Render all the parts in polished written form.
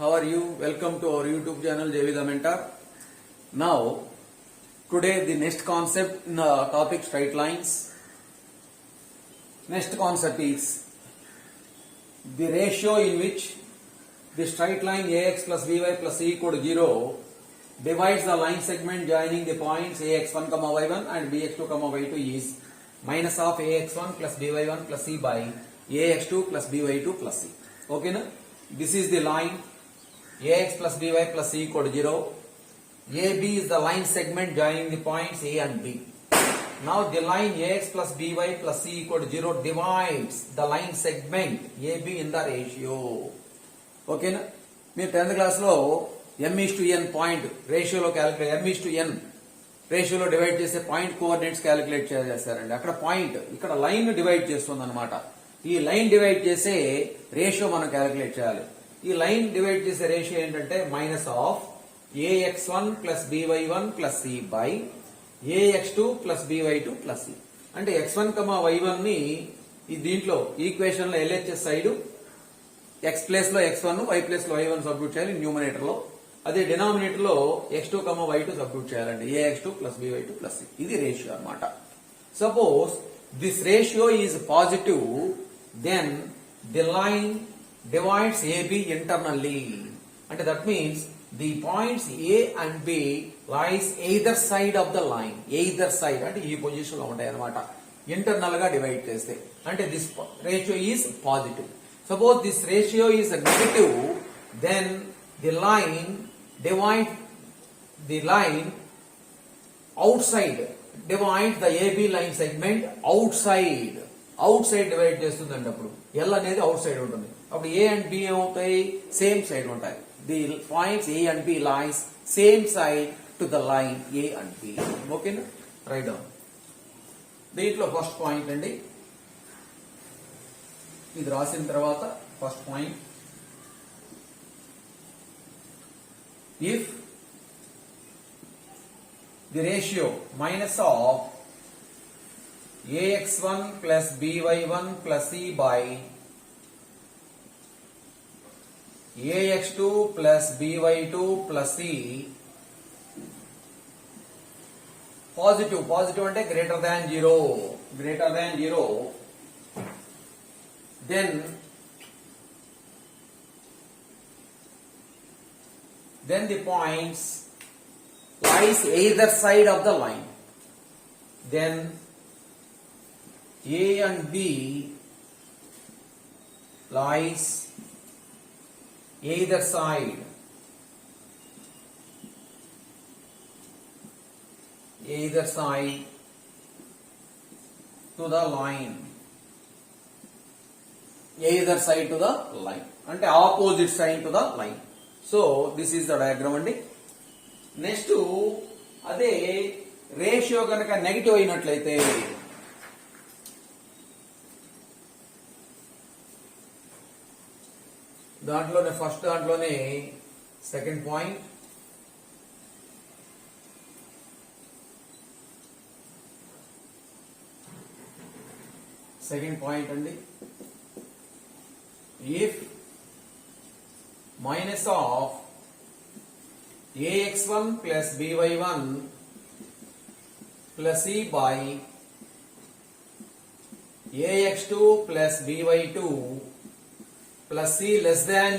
How are you? Welcome to our YouTube channel JV the Mentor. Now, today the next concept in the topic straight lines. Next concept is the ratio in which the straight line AX plus BY plus C equal to 0 divides the line segment joining the points AX1, Y1 and BX2, Y2 is minus of AX1 plus BY1 plus C by AX2 plus BY2 plus C. Okay, na? This is the line AX plus BY plus C equal to 0. AB is the line segment joining the points A and B. Now the line AX plus BY plus C equal to 0 divides the line segment AB in the ratio. Okay, na? మీరు 10th class లో m/n point రేషియోలో calculate m/n రేషియోలో divide చేసే point coordinates calculate చేస్తారండి. అక్కడ point ఇక్కడ line divide చేస్తుంది అనమాట. ఈ లైన్ డివైడ్ చేసే రేషియో మనం క్యాలిక్యులేట్ చేయాలి. ఈ లైన్ డివైడ్ చేసే రేషియో ఏంటంటే minus of AX1 plus BY1 plus C by AX2 plus BY2 plus C. అంటే X1, Y1 ని ఈ దీంట్లో ఈక్వేషన్ లో LHS సైడ్ X ప్లేస్ లో X1, Y ప్లేస్ లో Y1 సబ్స్టిట్యూట్ చేయాలి న్యూమరేటర్ లో. అదే డినామినేటర్ లో X2, Y2 సబ్స్టిట్యూట్ చేయాలండి. AX2 plus BY2 plus C. ఇది రేషియో అన్నమాట. Suppose this ratio is positive, then the line divides AB internally. And that means the points A and B lies either side of the line. Either side అంటే ఈ position లో ఉంటాయి అన్నమాట. Internal గా divide చేస్తే అంటే this ratio is positive. Suppose this ratio is negative, then the line divide the line outside divide the AB line segment outside. Out divide చేస్తుందండి. అప్పుడు L అనేది అవుట్ సైడ్ ఉంటుంది. అప్పుడు A అండ్ B ఏమవుతాయి? Same side ఉంటాయి. The points A and B lines same side to the line A and B. ఓకేనా? Right down. దీంట్లో first point అండి, ఇది రాసిన తర్వాత first point, if the ratio minus of AX1 plus BY1 plus C by AX2 plus BY2 plus C positive అంటే greater than zero, then the points lies either side of the line. Then A and B lies either side to the line. Either side to the line అంటే opposite side to the line. So this is the diagram అండి. Next అదే ratio కనుక negative అయినట్లయితే first దాంట్లోనే second point, అండి, if minus of AX1 plus BY1 plus C by AX2 plus BY2 plus C less than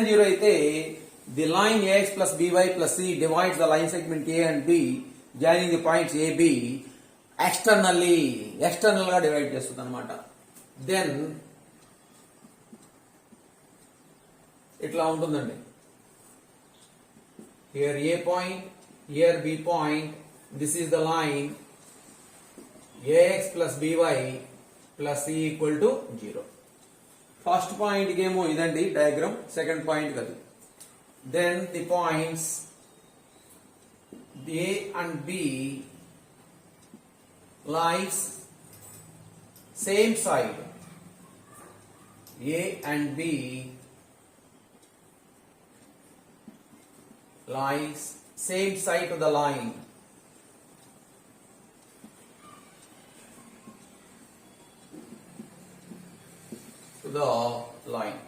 zero అయితే the line AX plus BY plus C divides the line segment A and B joining the points AB external గా divide చేస్తుంది అనమాట. Then ఇట్లా ఉంటుందండి. Here A point, here B point, this is the line AX plus BY plus C equal to 0. First point ఏమో ఇదండి diagram, second point కదా. Then the points A and B lies same side. A and B lies same side to the line. To the line.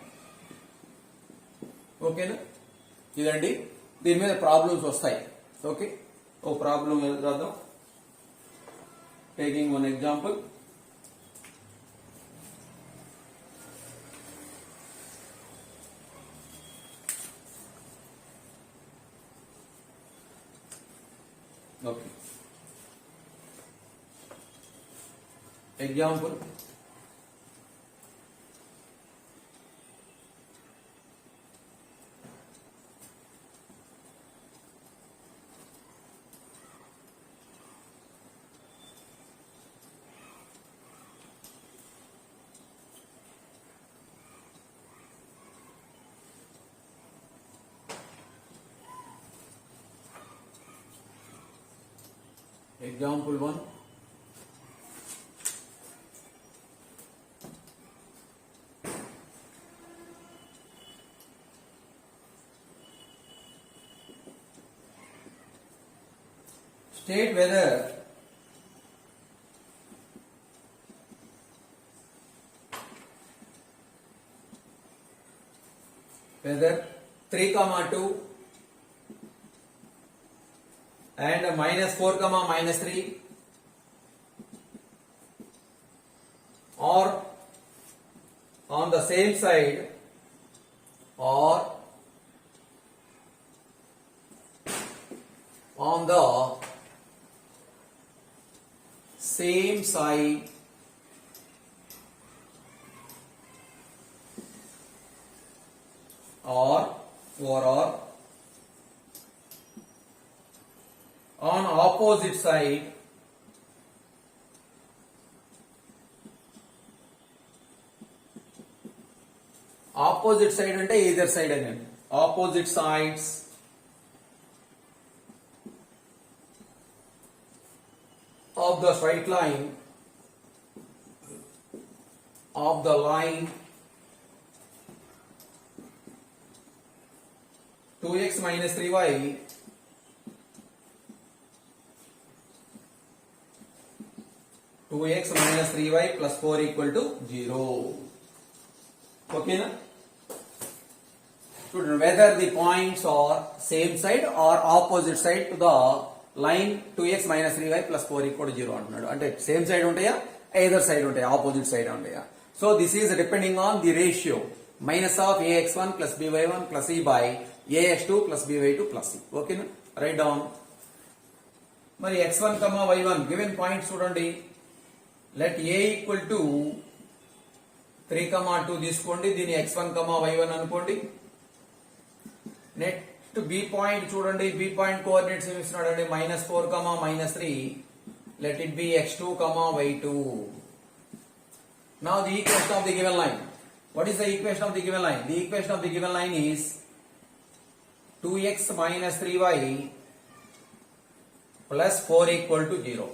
ఓకేనా, ఇదండి దీని మీద problems వస్తాయి. Okay, ఓ problem రాద్దాం. Taking one example. Okay, example Example 1. State whether whether 3, 2 and -4, -3 or on the same side or on the same side or on opposite side అంటే either side అని, opposite sides of the straight line of the line 2x minus 3y plus 4 equal to 0. Okay na? Whether the points are same side or opposite side to the line 2x minus 3y plus 4 equal to 0 అంటున్నాడు. అంటే same side ఉంటాయా, either side ఉంటాయా, opposite side ఉంటాయా. So this is depending on the ratio minus of ax1 plus by1 plus e by ax2 plus by2 plus c. ఓకేనా, right down. మరి x1, y1 given points చూడండి. Let a equal to 3, 2 తీసుకోండి, దీని x1, y1 అనుకోండి. Next B point చూడండి, B point coordinates ఏమి ఇస్తున్నాడండి, -4, -3. Let it be x2, y2. Now the equation of the given line. What is the equation of the given line? The equation of the given line is 2x minus 3y plus 4 equal to 0.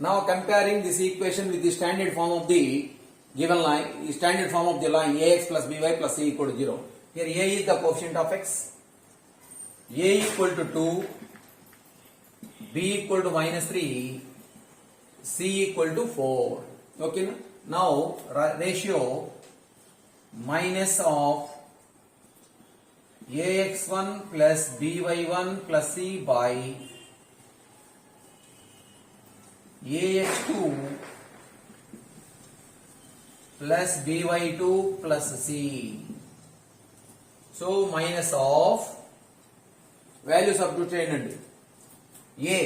Now comparing this equation with the standard form of the given line, the standard form of the line ax plus by plus c equal to 0. Here a is the coefficient of x. A equal to 2, b equal to -3, c equal to 4. Okay. Now ratio minus of ax1 plus by1 plus c by ax2 plus by2 plus c. So minus of value substitute చేయండి. a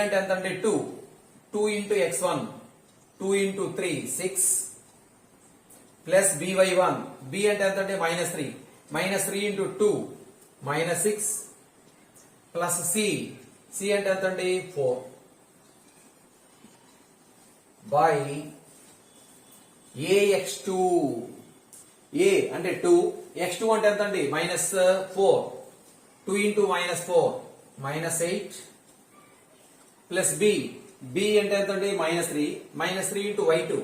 అంటే ఎంత అంటే 2 into x1 2 into 3 6 plus by1 b అంటే ఎంత అంటే -3 -3 into 2 -6 plus c అంటే ఎంత అంటే 4 by ax2 a అంటే 2 x2 అంటే ఎంత అండి -4 2 into -4 -8 plus b అంటే ఎంత అండి -3 -3 into y2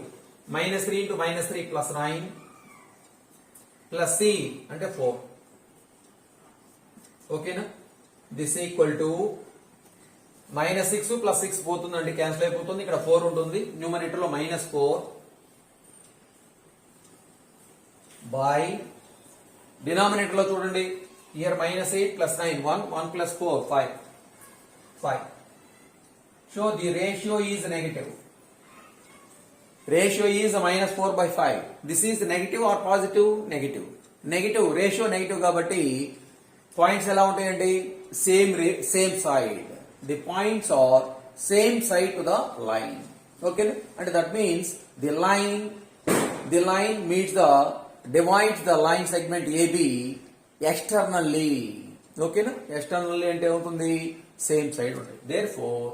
-3 into -3 plus 9 plus c అంటే 4. ఓకేనా, దిస్ ఈక్వల్ టు -6 plus 6 పోతుందండి, క్యాన్సిల్ అయిపోతుంది, ఇక్కడ 4 ఉంటుంది, న్యూమరేటర్ లో -4 by డినామినేటర్ లో చూడండి, here -8 plus 9 1 1 plus 4 5 5. So the ratio is negative. Ratio is -4/5. This is negative or positive? Negative. Negative. Ratio negative కాబట్టి పాయింట్స్ ఎలా ఉంటాయండి? Same side. The points are same side to the line. Okay, అంటే that means the line meets the divides the line segment AB externally. ఓకేనా? Externally అంటే ఏమవుతుంది? Same side ఉంటుంది. Therefore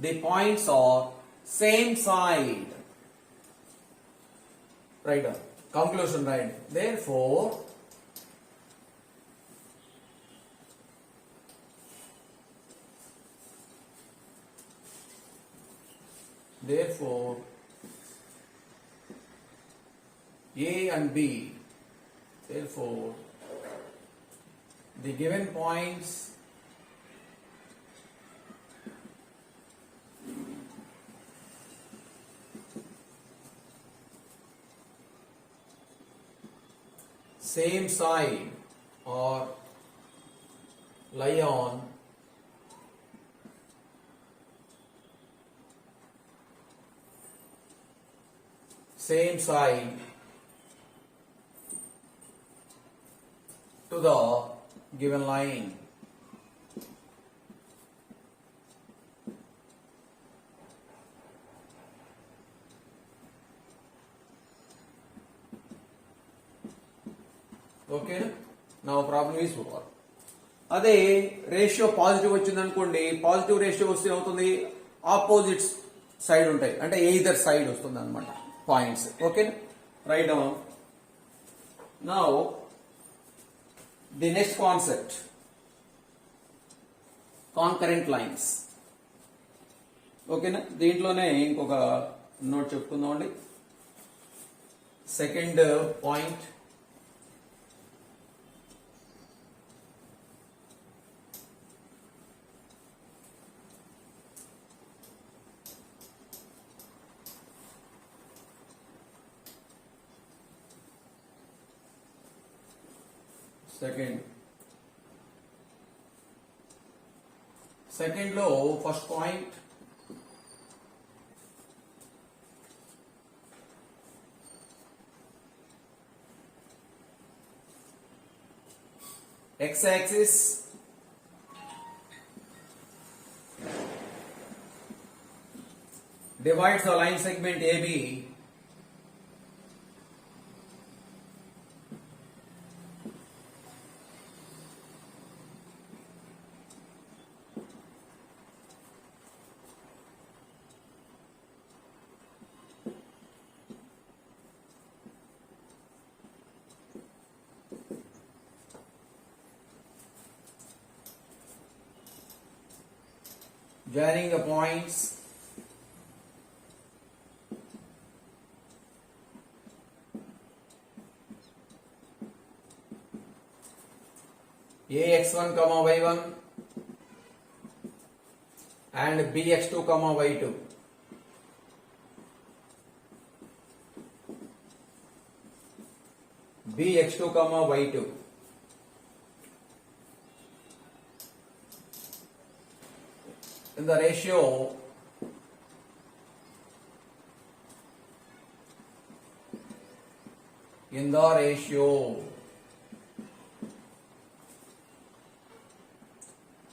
the points are same side. Right on. Conclusion, right? Therefore, A and B, therefore, the given points same side or lie on same side to the given line. Okay, నా problem is over. అదే ratio positive వచ్చింది అనుకోండి, positive ratio వస్తే అవుతుంది opposite side ఉంటాయి, అంటే either side వస్తుంది అనమాట points. Okay, right down. Now the next concept, concurrent lines. ఓకేనా? దీంట్లోనే ఇంకొక నోట్ చెప్పుకుందామండి. సెకండ్ పాయింట్, సెకండ్ లో first point x-axis divides the line segment AB joining the points ax1, y1 and bx2, y2. bx2, y2. In the ratio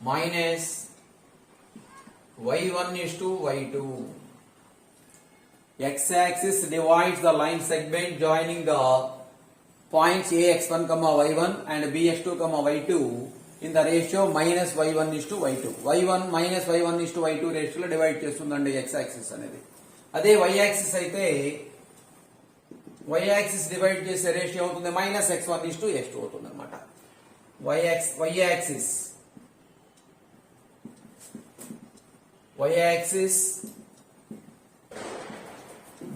minus y1 is to y2. X-axis divides the line segment joining the points ax1, y1 and bx2, y2 in the ratio minus y1 is to y2. y1 minus y1 is to y2 రేషియోలో divide చేస్తుందండి x axis అనేది. అదే y axis అయితే y axis divide చేసే ratio అవుతుంది minus x1 is to x2 అవుతుంది అనమాట. y axis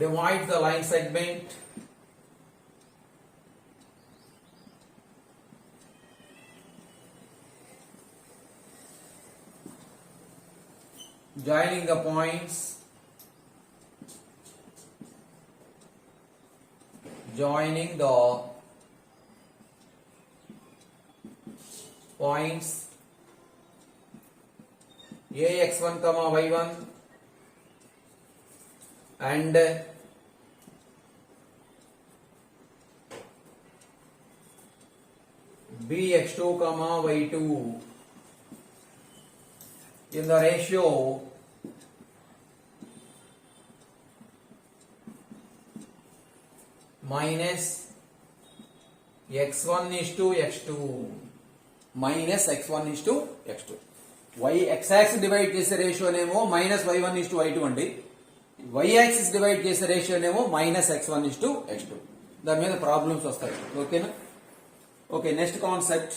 divides the line segment joining the points points ax1 comma y1 and bx2 comma y2 in the ratio minus x1 is to x2 minus x1 is to x2 y x axis divide చేసే ratio నేమో minus y1 is to y2 అండి y axis divide చేసే ratio నేమో minus x1 is to x2 దాని మీద problems వస్తాయి ఓకేనా okay next concept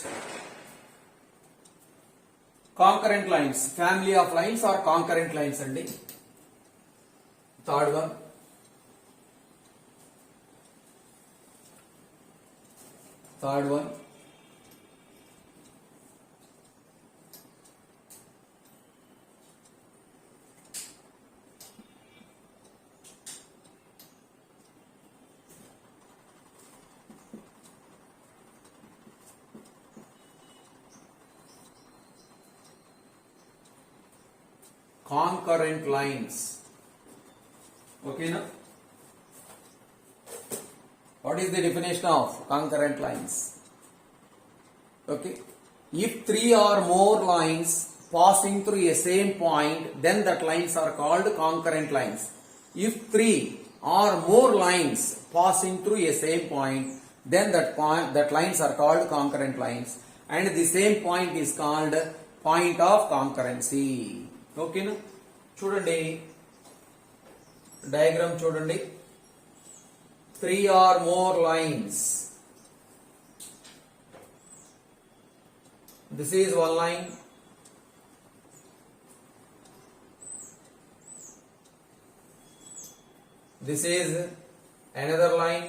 concurrent lines family of lines are concurrent lines అండి third one concurrent lines okay na what is the definition of concurrent lines okay if three or more lines passing through a same point then that lines are called concurrent lines if three or more lines passing through a same point then that lines are called concurrent lines and the same point is called point of concurrency ఓకేనా చూడండి diagram చూడండి 3 or more lines this is one line this is another line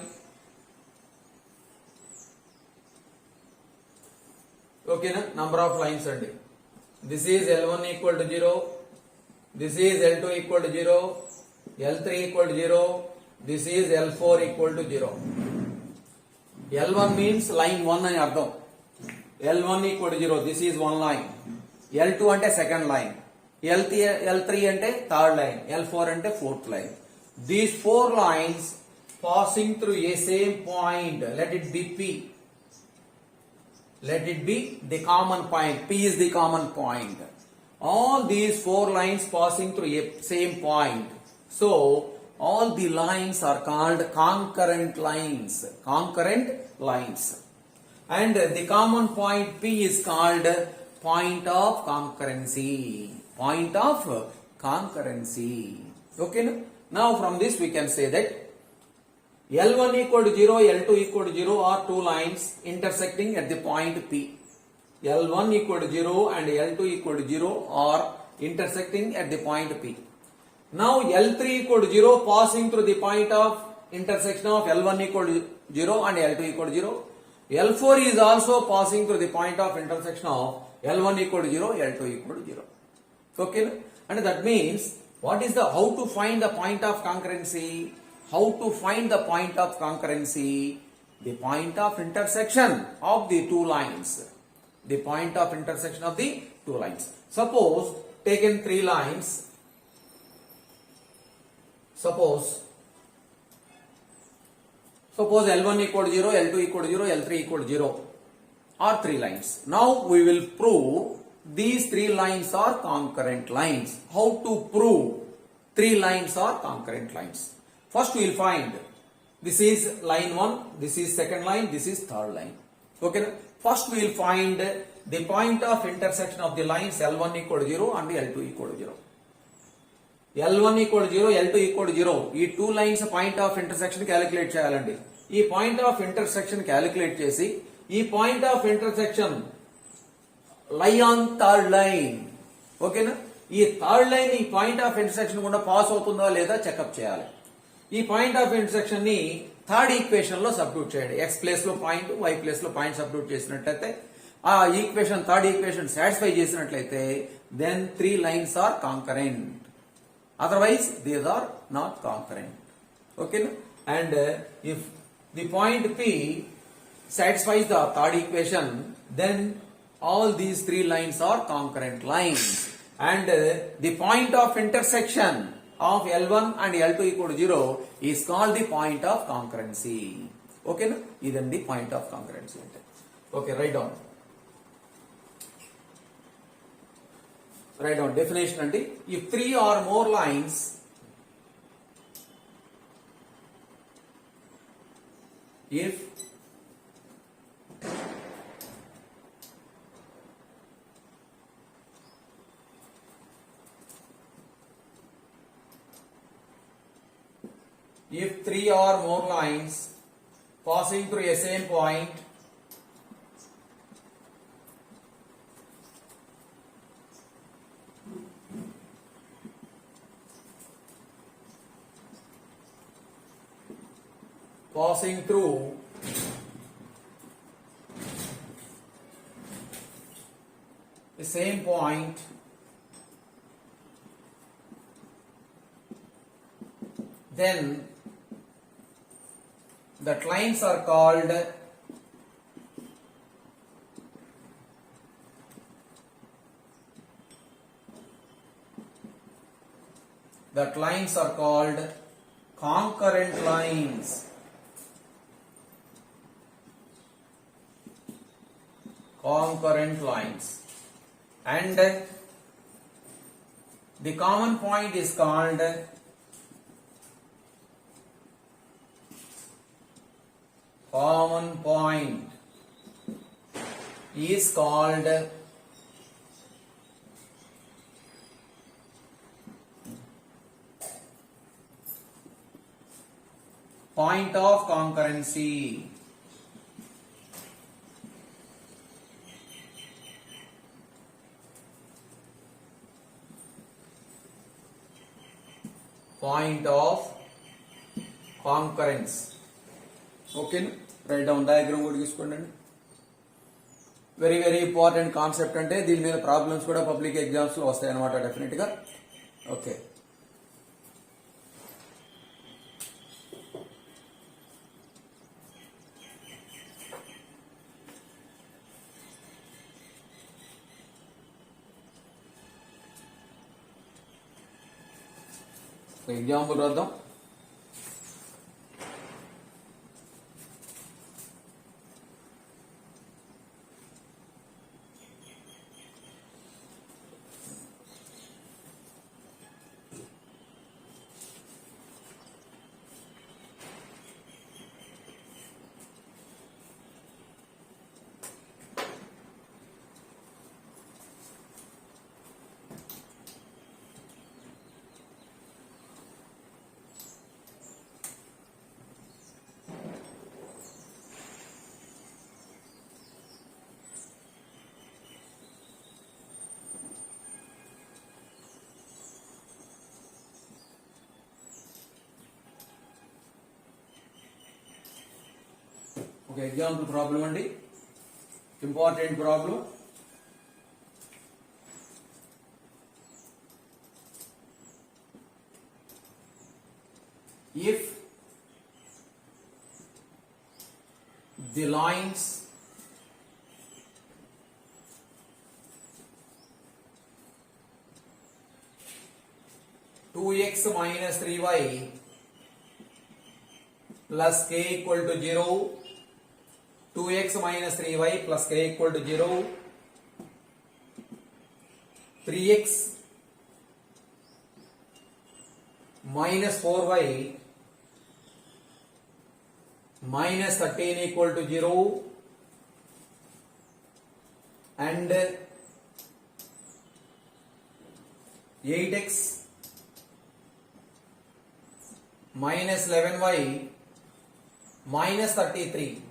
ఓకేనా number of lines అండి this is L1 equal to 0 this is L2 equal to 0 L3 equal to 0 this is L4 equal to 0 L1 means line 1 అని అర్థం L1 equal to 0 this is one line L2 అంటే second line L3 అంటే third line L4 అంటే fourth line these four lines passing through a same point let it be P let it be the common point P is the common point all these four lines passing through a same point so all the lines are called concurrent lines and the common point P is called point of concurrency okay now from this we can say that L1 equal to 0 L2 equal to 0 are two lines intersecting at the point P L1 equal to 0 and L2 equal to 0 are intersecting at the point P. Now L3 equal to 0 passing through the point of intersection of L1 equal to 0 and L2 equal to 0. L4 is also passing through the point of intersection of L1 equal to 0, L2 equal to 0. Okay, and that means what is the how to find the point of concurrency? How to find the point of concurrency? The point of intersection of the two lines. The point of intersection of the two lines. Suppose taken three lines. Suppose L1 equal to 0, L2 equal to 0, L3 equal to 0 are three lines. Now we will prove these three lines are concurrent lines. How to prove three lines are concurrent lines? First we will find this is line 1, this is second line, this is third line. Okay. First we will find the point of intersection of the lines L1 equal to 0 and L2 equal to 0. L1 equal to 0, L2 equal to 0. ఈ two lines point of intersection calculate చేయాలండి ఈ point of intersection calculate చేసి ఈ point of intersection lie on third line ఓకేనా ఈ third line ఈ point of intersection కూడా pass అవుతుందా లేదా చెకప్ చేయాలి ఈ పాయింట్ ఆఫ్ ఇంటర్సెక్షన్ ని థర్డ్ ఈక్వేషన్ లో సబ్స్టిట్యూట్ చేయండి x ప్లేస్ లో పాయింట్ y ప్లేస్ లో పాయింట్ సబ్స్టిట్యూట్ చేసినట్లయితే ఆ ఈక్వేషన్ థర్డ్ ఈక్వేషన్ సాటిస్ఫై చేసినట్లయితే then three lines are concurrent otherwise these are not concurrent okay and if the point P satisfies the third equation then All these three lines are concurrent lines. And the point of intersection of L1 and L2 equal to 0 is called the point of concurrency. Okay, na? This is the point of concurrency. Okay, write down. Write down definition and if three or more lines if three or more lines passing through a same point passing through the same point then that lines are called concurrent lines. Concurrent lines. And the common point is called point of concurrency. Point of concurrence. Okay, write down diagram కూడా తీసుకోండి. Very important concept అంటే దీని మీద problems కూడా public exams లో వస్తాయి అన్నమాట definite గా. ఓకే, ఎగ్జాంపుల్ రాద్దాం. Okay, example problem అండి, important problem. If the lines two x minus 3y plus k equal to 0, 2x minus 3y plus k equal to 0, 3x minus 4y minus 13 equal to 0, and 8x minus 11y minus 33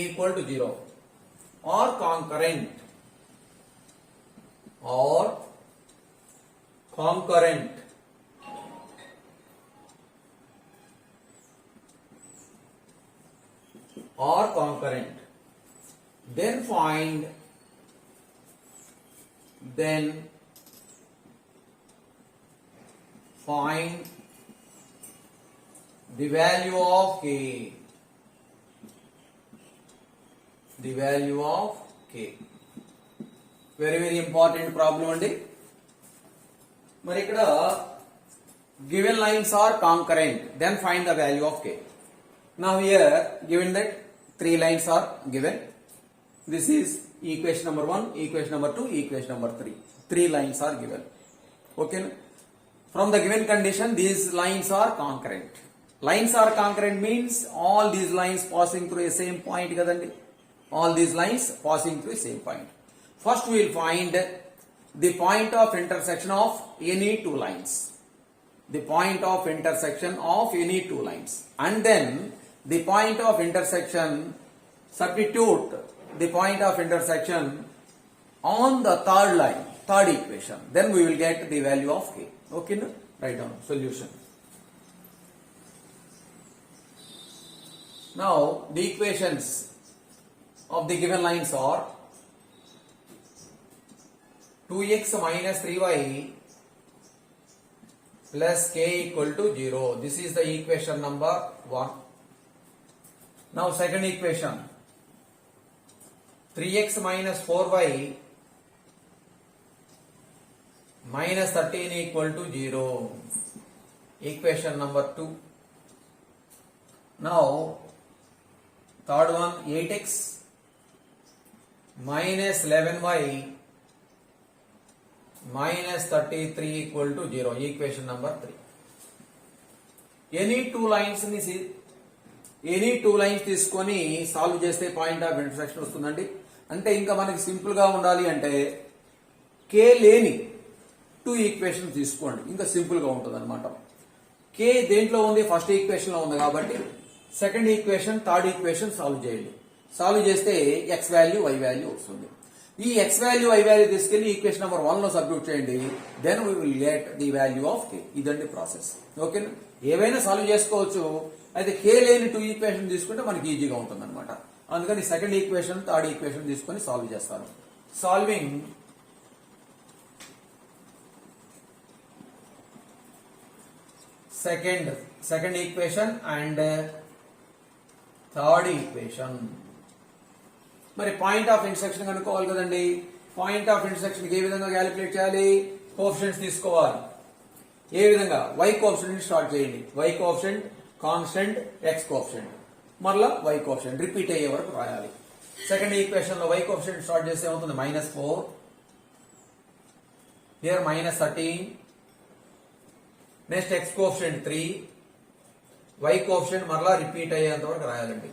equal to 0 or concurrent or concurrent. Or concurrent, then find the value of k. the value of k. Very important problem అండి. మరి ఇక్కడ given lines are concurrent, then find the value of k. Now here given that 3 lines are given. This is equation number 1, equation number 2, equation number 3. 3 lines are given. Okay. From the given condition, these lines are concurrent. Lines are concurrent means all these lines passing through a same point kadandi. All these lines passing through a same point. First we will find the point of intersection of any two lines. The point of intersection of any two lines. And then the point of intersection, substitute the point of intersection on the third line, third equation. Then we will get the value of k. Okay, no? Write down solution. Now the equations of the given lines are 2x minus 3y plus k equal to 0. This is the equation number 1. Now second equation, 3x minus 4y minus 13 equal to 0. Equation number 2. Now third one, 8x minus 11y minus 33 equal to 0. Equation number 3. Any two lines తీసుకొని solve చేస్తే point of intersection వస్తుందండి. అంటే ఇంకా మనకి simple గా ఉండాలి అంటే k లేని 2 ఈక్వేషన్ తీసుకోండి, ఇంకా సింపుల్ గా ఉంటుంది అనమాట. k దేంట్లో ఉంది? ఫస్ట్ ఈక్వేషన్ లో ఉంది కాబట్టి second equation, third equation solve చేయండి. సాల్వ్ చేస్తే x వాల్యూ y వాల్యూ వస్తుంది. ఈ x వాల్యూ y వాల్యూ తీసుకెళ్లి ఈక్వేషన్ నెంబర్ 1 లో సబ్స్టిట్యూట్ చేయండి. Then we will get the value of k. ఇదండి ప్రాసెస్. ఓకేనా? ఏవైనా సాల్వ్ చేసుకోవచ్చు. అయితే k లేని 2 ఈక్వేషన్ తీసుకుంటే మనకి ఈజీగా ఉంటుంది అనమాట. అందుకని సెకండ్ ఈక్వేషన్, థర్డ్ ఈక్వేషన్ తీసుకొని సాల్వ్ చేస్తాను. Solving second equation and third equation. మరి పాయింట్ ఆఫ్ ఇంటర్సెక్షన్ కనుక్కోవాలి కదండి. పాయింట్ ఆఫ్ ఇంటర్సెక్షన్ ఏ విధంగా క్యాలిక్యులేట్ చేయాలి? కోఎఫిషియంట్స్ తీసుకోవాలి. ఏ విధంగా? y కోఎఫిషియంట్ స్టార్ట్ చేయండి. y coefficient, constant, x coefficient, మరలా y కోఎఫిషియంట్ రిపీట్ అయ్యే వరకు రాయాలి. సెకండ్ ఈక్వేషన్ లో y కోఎఫిషియంట్ స్టార్ట్ చేస్తే ఏమవుతుంది? -4, here -13, next x coefficient 3, y coefficient మరలా రిపీట్ అయ్యేంత వరకు రాయాలండి.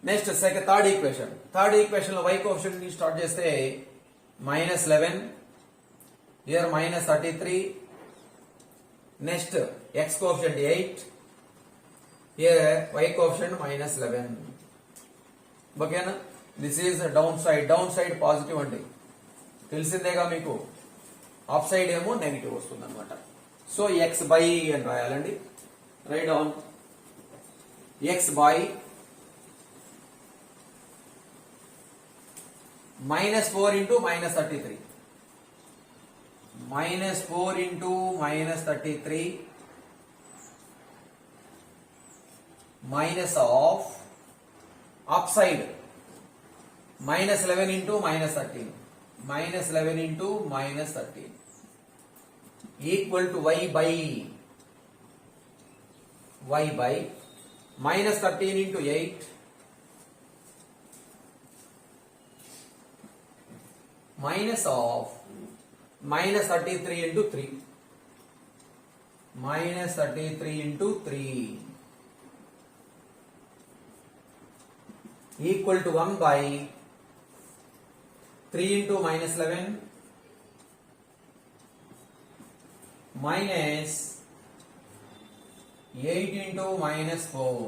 నెక్స్ట్ థర్డ్ ఈక్వేషన్ లో y కోఎఫిషియంట్ స్టార్ట్ చేస్తే -11, here -33, next x coefficient 8, here y coefficient -11. ఓకేనా? This is down side positive అండి, తెలిసిందేగా మీకు. అప్ సైడ్ ఏమో నెగిటివ్ వస్తుంది అనమాట. సో x బై అని రాయాలండి. Right down x by -4 into -33. -4 into -33 minus of upside -11 into -13. -11 into -13 equal to y by -13 into 8 minus of -33 into 3. -33 into 3 equal to 1 by 3 into -11 minus 8 into -4.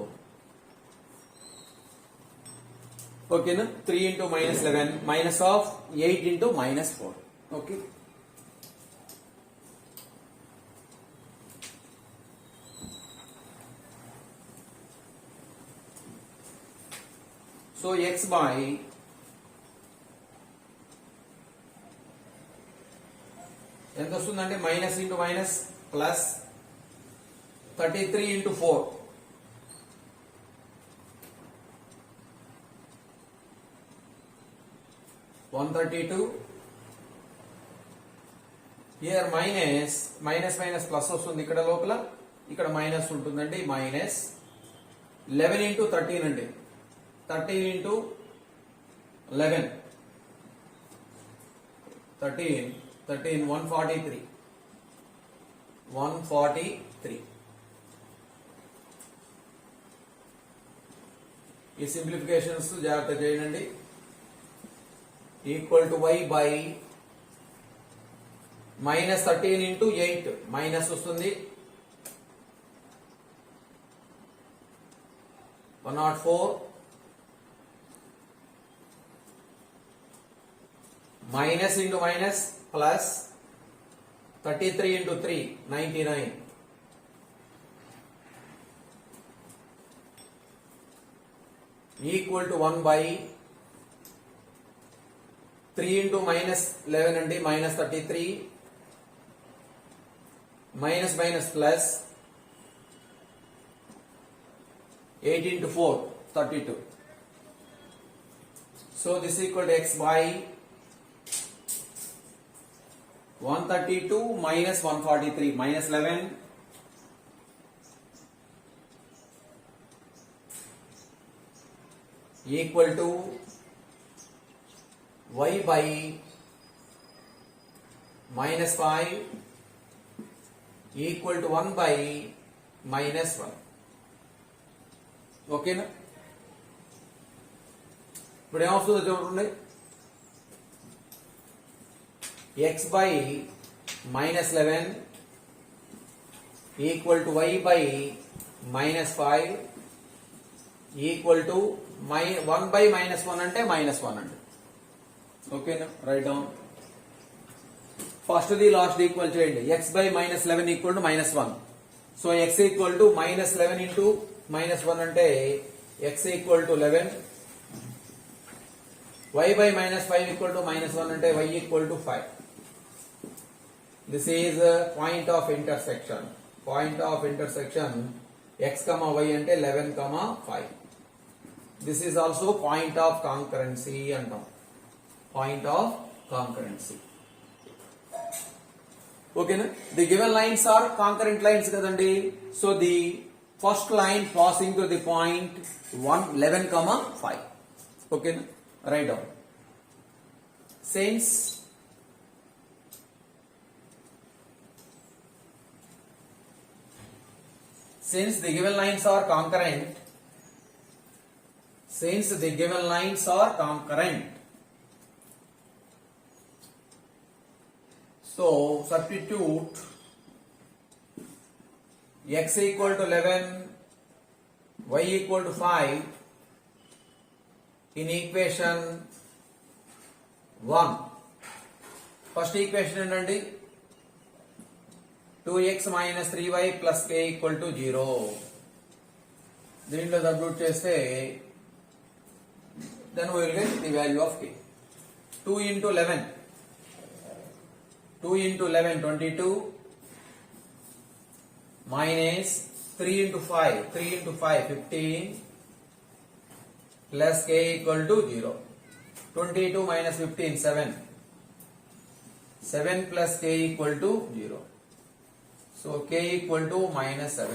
Okay, no? 3 into -11 minus of 8 into -4. Okay. So x by ఎంత వస్తుందంటే minus into minus plus 33 into 4 132. Here minus plus వస్తుంది ఇక్కడ లోపల, ఇక్కడ minus ఉంటుందండి, minus 11 into 13 అండి, 13 into 11, 13 143. ఈ simplifications జాగ్రత్త చేయండి. Equal to y by minus 13 into 8 minus వస్తుంది 104 minus into minus plus 33 into 3 99 equal to 1 by 3 into minus 11 అండి, minus 33 minus plus 8 into 4 32. So this is equal to x by 132 minus 143 minus 11 equal to y by minus 5 equal to 1 by minus 1. ఓకేనా? ఇప్పుడు ఏమవుతుందో చూడండి. x by minus 11 equal to y by minus 5 equal to 1 by minus 1 అంటే minus 1 అండి. ఓకేనా? Right down. First the last equal చేయండి. x by minus 11 equal to minus 1. So x equal to minus 11 into minus 1 అంటే x equal to 11. y by minus 5 equal to minus 1 అంటే y equal to 5. This is point of intersection. Point of intersection x comma y అంటే 11 comma 5. This is also point of concurrency అంటాం. Point of concurrency. ఓకేనా? The given lines are concurrent lines కదండి. So the first line passing to the point 11 comma 5. ఓకేనా? Right down. Since the given lines are concurrent, so substitute x equal to 11, y equal to 5 in equation 1. First equation ఏంటండి? 2x minus 3y plus k equal to 0. దీంట్లో substitute చేస్తే then we will get the value of k. 2 into 11 22 minus 3 into 5 15 plus k equal to 0. 22 minus 15 7 plus k equal to 0. So k equal to minus 7.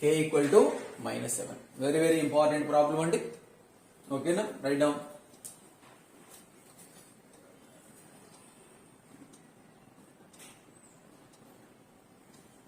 K equal to minus 7. Very important problem andi. Okay na? Write down.